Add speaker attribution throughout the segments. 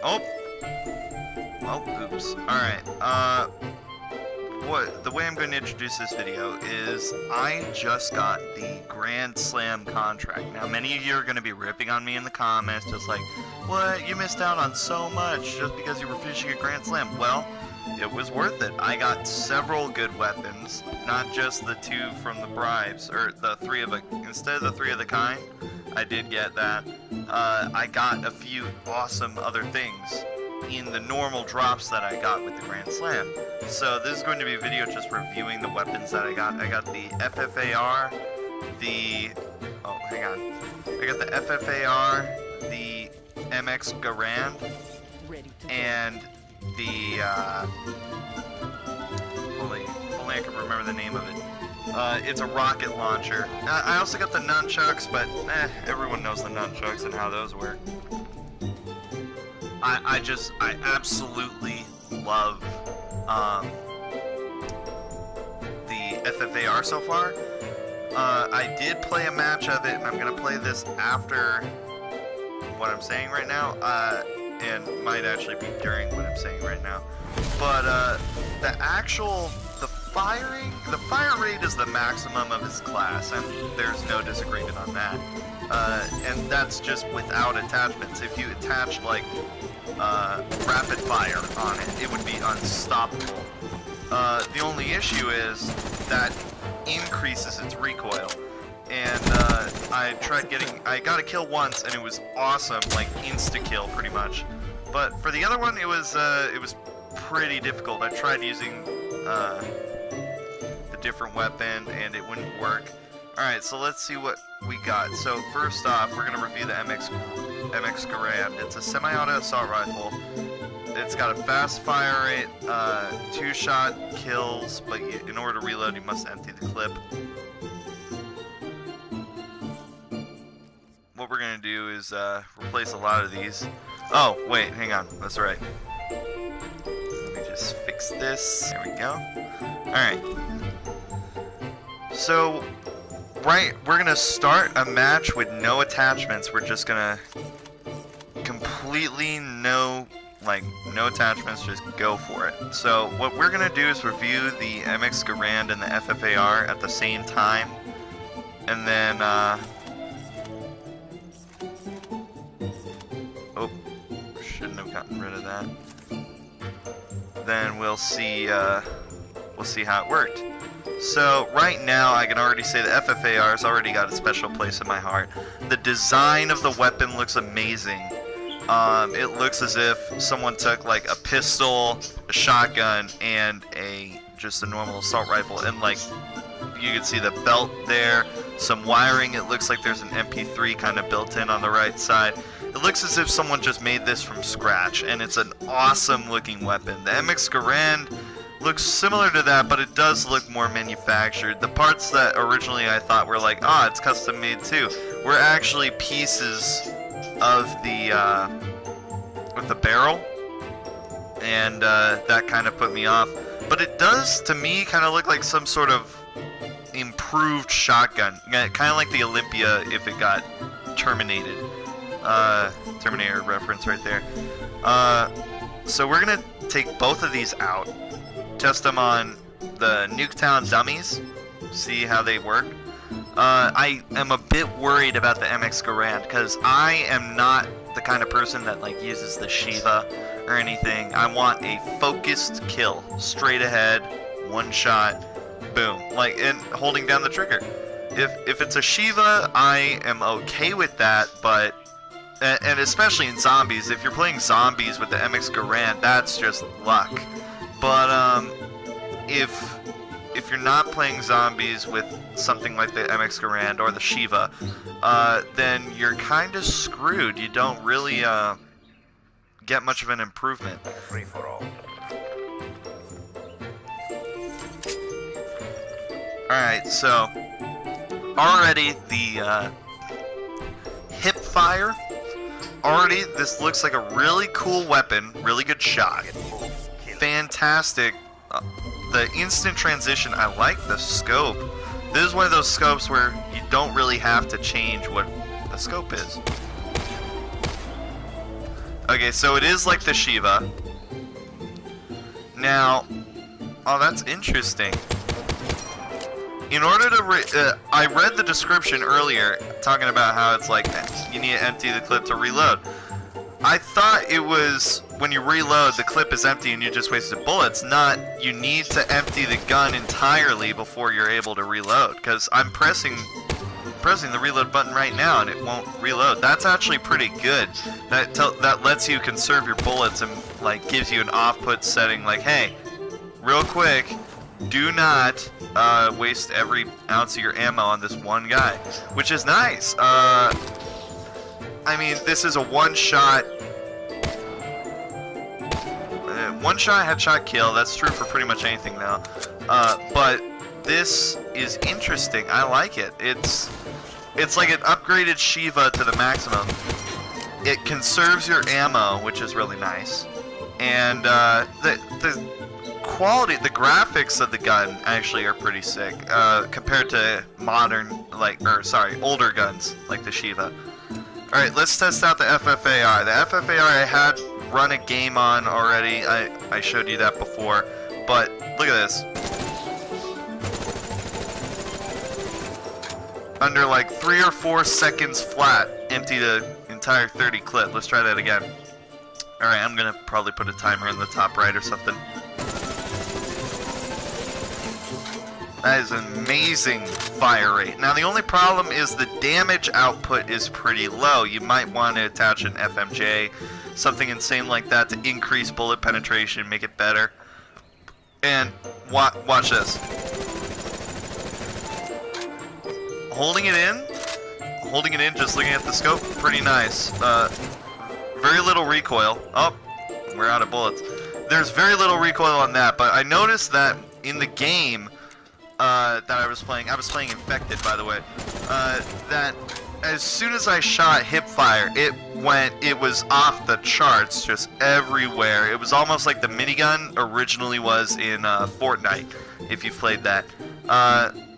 Speaker 1: Oh! Well, oops. Alright, the way I'm going to introduce this video is I just got the Grand Slam contract. Now, many of you are going to be ripping on me in the comments, just like, what, you missed out on so much just because you were finishing a Grand Slam. Well, it was worth it. I got several good weapons, not just the 2 from the bribes, or the 3 of a, instead of the 3 of the kind, I did get that. I got a few awesome other things in the normal drops that I got with the Grand Slam. So this is going to be a video just reviewing the weapons that I got. I got the FFAR, oh, hang on. I got the FFAR, the MX Garand, and the, only I can remember the name of it. It's a rocket launcher. I also got the nunchucks, but everyone knows the nunchucks and how those work. I absolutely love the FFAR so far. I did play a match of it, and I'm gonna play this after what I'm saying right now, and might actually be during what I'm saying right now. But the fire rate is the maximum of his class, and there's no disagreement on that. And that's just without attachments. If you attach like rapid fire on it, it would be unstoppable. The only issue is that increases its recoil. And I got a kill once, and it was awesome, like insta kill pretty much. But for the other one, it was pretty difficult. I tried using the different weapon, and it wouldn't work. Alright, so let's see what we got. So first off, we're gonna review the MX Garand. It's a semi-auto assault rifle. It's got a fast fire rate, 2-shot kills, but in order to reload, you must empty the clip. What we're gonna do is replace a lot of these. Oh, wait, hang on. That's right. Let me just fix this. There we go. Alright. So, we're gonna start a match with no attachments. We're just gonna completely no attachments, just go for it. So what we're gonna do is review the MX Garand and the FFAR at the same time, and then oh, shouldn't have gotten rid of that. Then we'll see how it worked. So right now I can already say the FFAR has already got a special place in my heart. The design of the weapon looks amazing. It looks as if someone took like a pistol, a shotgun, and just a normal assault rifle, and like you can see the belt there, some wiring. It looks like there's an MP3 kind of built in on the right side. It looks as if someone just made this from scratch, and it's an awesome looking weapon. The MX Garand looks similar to that, but it does look more manufactured. The parts that originally I thought were like, it's custom made too, were actually pieces of with the barrel, and that kind of put me off. But it does, to me, kind of look like some sort of improved shotgun, kind of like the Olympia if it got terminated. Terminator reference right there. So we're gonna take both of these out, test them on the Nuketown dummies, see how they work. I am a bit worried about the MX Garand because I am not the kind of person that like uses the Shiva or anything. I want a focused kill, straight ahead, one shot, boom, like, and holding down the trigger. If it's a Shiva, I am okay with that, but and especially in zombies, if you're playing zombies with the MX Garand, that's just luck. But if you're not playing zombies with something like the MX Garand or the Shiva, then you're kind of screwed. You don't really get much of an improvement.
Speaker 2: Free for all.
Speaker 1: Alright, so already the hip fire, already this looks like a really cool weapon, really good shot. Fantastic. The instant transition, I like the scope. This is one of those scopes where you don't really have to change what the scope is. Okay, so it is like the Shiva. Now, oh, that's interesting. In order to, I read the description earlier talking about how it's like you need to empty the clip to reload. I thought it was when you reload, the clip is empty and you just wasted bullets. Not you need to empty the gun entirely before you're able to reload. Because I'm pressing the reload button right now and it won't reload. That's actually pretty good. That lets you conserve your bullets and like gives you an off-put setting like, hey, real quick, do not waste every ounce of your ammo on this one guy, which is nice. I mean, this is a one-shot headshot kill. That's true for pretty much anything now. But this is interesting. I like it. It's like an upgraded Shiva to the maximum. It conserves your ammo, which is really nice. And the quality, the graphics of the gun actually are pretty sick compared to modern, older guns like the Shiva. Alright, let's test out the FFAR. The FFAR I had run a game on already. I showed you that before. But look at this. Under like 3 or 4 seconds flat, empty the entire 30 clip. Let's try that again. Alright, I'm gonna probably put a timer in the top right or something. That is an amazing fire rate. Now the only problem is the damage output is pretty low. You might want to attach an FMJ, something insane like that to increase bullet penetration, make it better. And watch this. Holding it in, just looking at the scope, pretty nice. Very little recoil. Oh, we're out of bullets. There's very little recoil on that, but I noticed that in the game that I was playing Infected, by the way, that as soon as I shot hipfire, it was off the charts, just everywhere. It was almost like the minigun originally was in Fortnite, if you played that.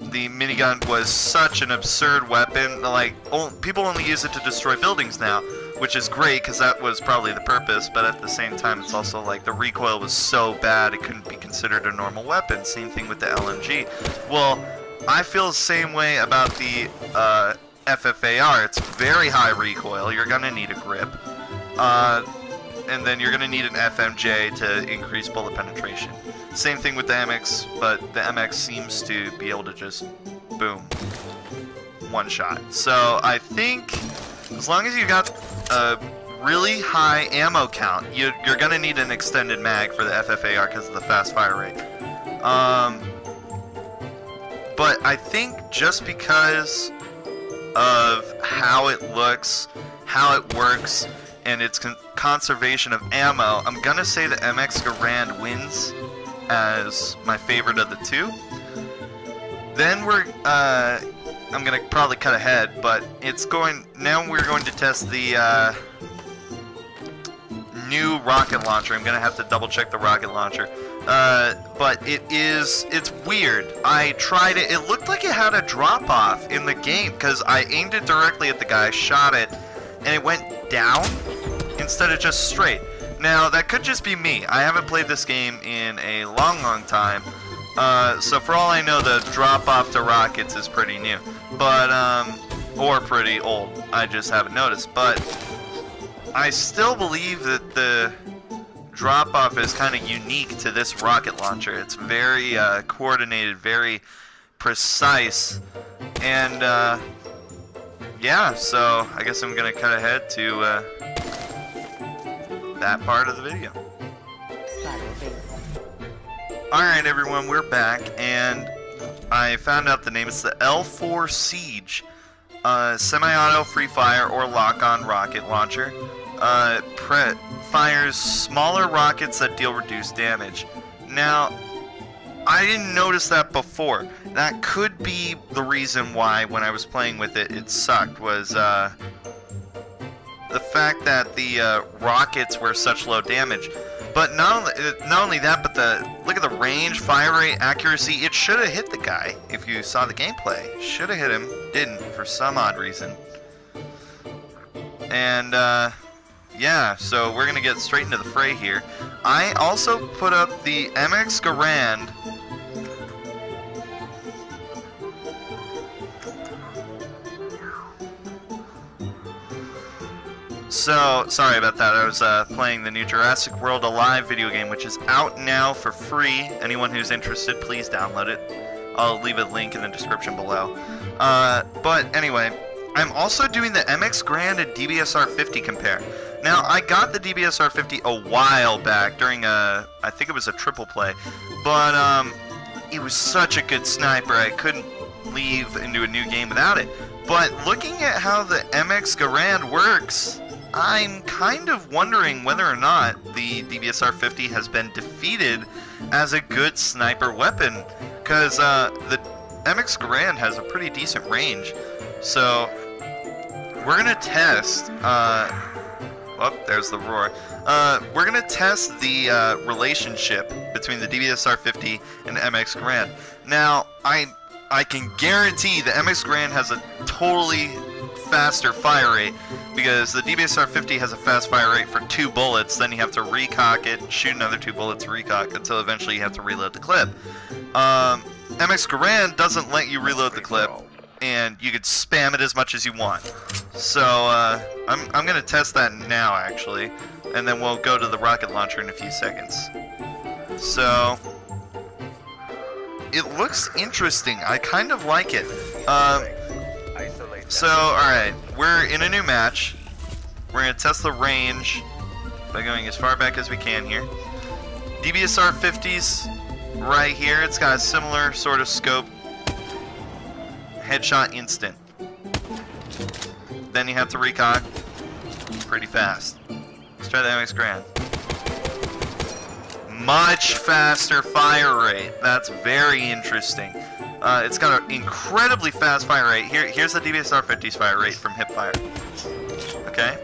Speaker 1: The minigun was such an absurd weapon, like, people only use it to destroy buildings now, which is great, because that was probably the purpose, but at the same time, it's also like, the recoil was so bad, it couldn't be considered a normal weapon. Same thing with the LMG. Well, I feel the same way about the FFAR. It's very high recoil, you're gonna need a grip, and then you're gonna need an FMJ to increase bullet penetration. Same thing with the MX, but the MX seems to be able to just, boom, one shot. So I think as long as you got a really high ammo count, you're gonna need an extended mag for the FFAR because of the fast fire rate. But I think just because of how it looks, how it works, and its conservation of ammo, I'm gonna say the MX Garand wins as my favorite of the two. Then I'm gonna probably cut ahead, but now we're going to test the new rocket launcher. I'm gonna have to double check the rocket launcher. But it's weird. I tried it, it looked like it had a drop off in the game, because I aimed it directly at the guy, shot it, and it went down instead of just straight. Now, that could just be me. I haven't played this game in a long time. So for all I know, the drop off to rockets is pretty new. But, or pretty old. I just haven't noticed. But I still believe that the drop off is kind of unique to this rocket launcher. It's very coordinated, very precise. And, yeah, so I guess I'm going to cut ahead to that part of the video. Alright everyone, we're back, and I found out the name. It's the L4 Siege semi-auto free fire or lock-on rocket launcher. Fires smaller rockets that deal reduced damage. Now, I didn't notice that before. That could be the reason why when I was playing with it, it sucked, was the fact that the rockets were such low damage. But not only that, but look at the range, fire rate, accuracy. It should have hit the guy if you saw the gameplay. Should have hit him, didn't for some odd reason. And yeah, so we're gonna get straight into the fray here. I also put up the MX Garand. So, sorry about that. I was playing the new Jurassic World Alive video game, which is out now for free. Anyone who's interested, please download it. I'll leave a link in the description below. But anyway, I'm also doing the MX Garand and DBSR 50 compare. Now, I got the DBSR 50 a while back during I think it was a triple play, but it was such a good sniper, I couldn't leave into a new game without it. But looking at how the MX Garand works, I'm kind of wondering whether or not the DBSR 50 has been defeated as a good sniper weapon, because the MX Garand has a pretty decent range. So we're gonna test. Oh, there's the roar. We're gonna test the relationship between the DBSR 50 and the MX Garand. Now, I can guarantee the MX Garand has a totally faster fire rate, because the DBSR 50 has a fast fire rate for 2 bullets, then you have to recock it, shoot another 2 bullets, recock, until eventually you have to reload the clip. MX Garand doesn't let you reload the clip, and you could spam it as much as you want. So, I'm gonna test that now, actually, and then we'll go to the rocket launcher in a few seconds. So, it looks interesting. I kind of like it. So, alright, we're in a new match. We're going to test the range by going as far back as we can here. DBSR 50's right here. It's got a similar sort of scope. Headshot instant. Then you have to recock pretty fast. Let's try the MX Garand. Much faster fire rate. That's very interesting. It's got an incredibly fast fire rate. Here's the DBSR 50's fire rate from hipfire. Okay.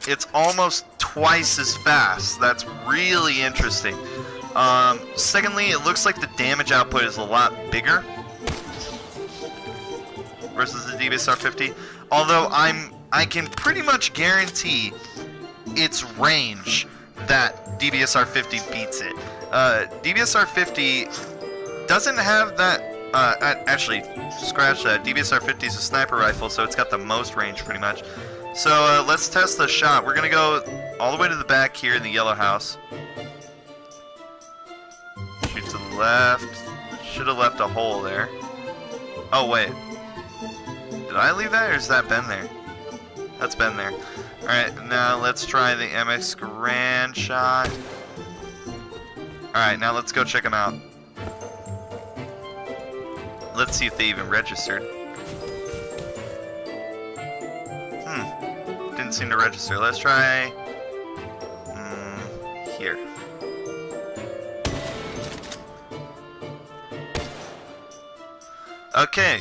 Speaker 1: It's almost twice as fast. That's really interesting. Secondly, it looks like the damage output is a lot bigger versus the DBSR 50. Although I can pretty much guarantee its range that DBSR 50 beats it. DBSR 50 doesn't have that, actually, scratch that. DBSR 50 is a sniper rifle, so it's got the most range pretty much. So let's test the shot. We're gonna go all the way to the back here in the yellow house. Shoot to the left. Should have left a hole there. Oh wait, did I leave that, or has that been there? That's been there. Alright, now let's try the MX Garand shot. Alright, now let's go check them out. Let's see if they even registered. Didn't seem to register. Let's try... here. Okay,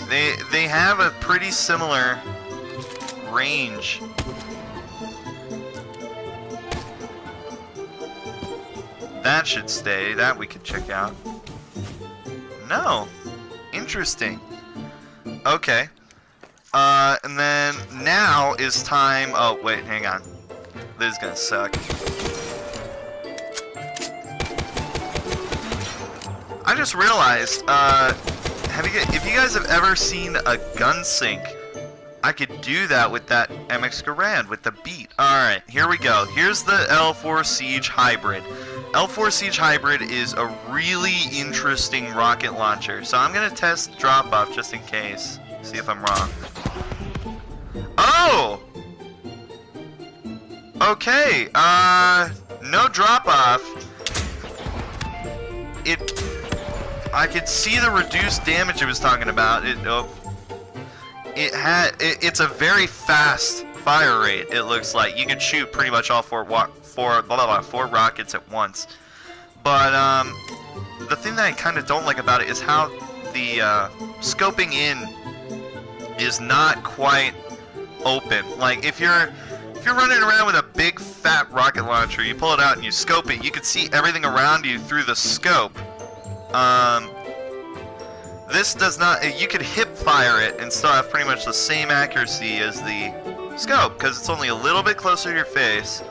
Speaker 1: they have a pretty similar range. That should stay. That we could check out. No. Interesting. Okay. And then now is time... Oh, wait, hang on. This is gonna suck. I just realized, if you guys have ever seen a gun sync, I could do that with that MX Garand, with the beat. Alright, here we go. Here's the L4 Siege Hybrid. L4 Siege Hybrid is a really interesting rocket launcher, so I'm gonna test drop-off just in case. See if I'm wrong. Oh! Okay, no drop-off. I could see the reduced damage it was talking about. It's a very fast fire rate, it looks like. You can shoot pretty much all four rockets at once. But the thing that I kind of don't like about it is how the scoping in is not quite open. Like if you're running around with a big fat rocket launcher, you pull it out and you scope it, you can see everything around you through the scope. This does not, you could hip fire it and still have pretty much the same accuracy as the scope, because it's only a little bit closer to your face.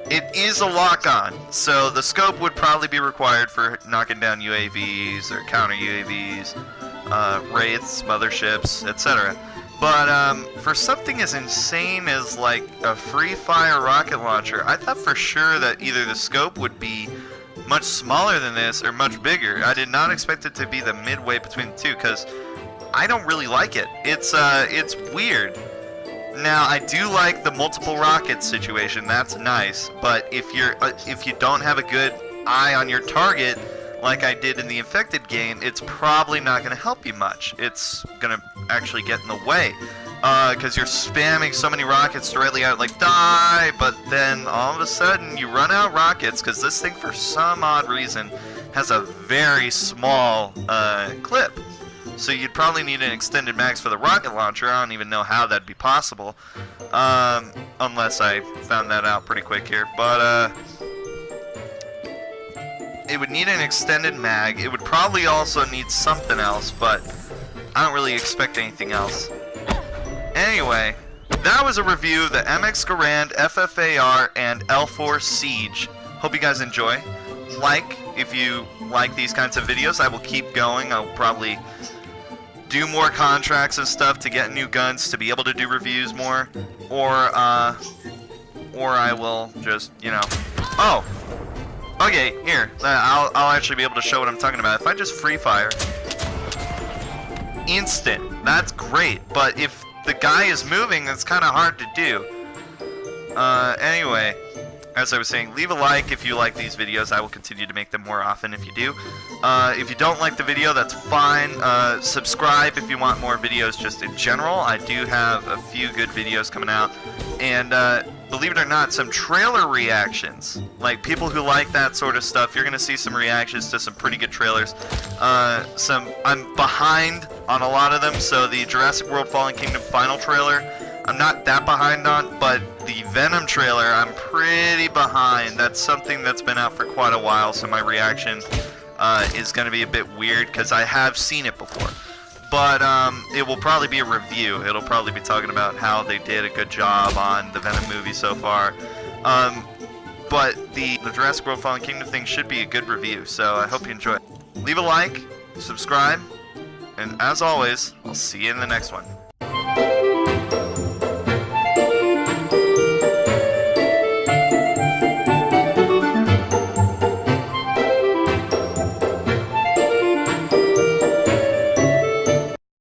Speaker 1: It is a lock-on, so the scope would probably be required for knocking down UAVs or counter UAVs, wraiths, motherships, etc. But for something as insane as like a free-fire rocket launcher, I thought for sure that either the scope would be much smaller than this or much bigger. I did not expect it to be the midway between the two, because I don't really like it. It's weird. Now, I do like the multiple rockets situation. That's nice. But if you don't have a good eye on your target, like I did in the Infected game, it's probably not going to help you much. It's going to actually get in the way, because you're spamming so many rockets directly out, like, die! But then all of a sudden you run out of rockets, because this thing, for some odd reason, has a very small clip. So you'd probably need an extended mags for the rocket launcher. I don't even know how that'd be possible, unless I found that out pretty quick here. But it would need an extended mag. It would probably also need something else, but I don't really expect anything else. Anyway, that was a review of the MX Garand, FFAR, and L4 Siege. Hope you guys enjoy. If you like these kinds of videos, I will keep going. I'll probably do more contracts and stuff to get new guns to be able to do reviews more, or I will just, you know, oh, okay, here, I'll actually be able to show what I'm talking about. If I just free fire, instant, that's great, but if the guy is moving, that's kind of hard to do. Anyway, as I was saying, leave a like if you like these videos. I will continue to make them more often if you do. If you don't like the video, that's fine. Subscribe if you want more videos just in general. I do have a few good videos coming out. And believe it or not, some trailer reactions. Like, people who like that sort of stuff, you're going to see some reactions to some pretty good trailers. I'm behind on a lot of them, so the Jurassic World Fallen Kingdom final trailer, I'm not that behind on, but the Venom trailer, I'm pretty behind. That's something that's been out for quite a while, so my reaction is going to be a bit weird, because I have seen it before. But it will probably be a review. It'll probably be talking about how they did a good job on the Venom movie so far. But the Jurassic World Fallen Kingdom thing should be a good review, so I hope you enjoy it. Leave a like, subscribe, and as always, I'll see you in the next one.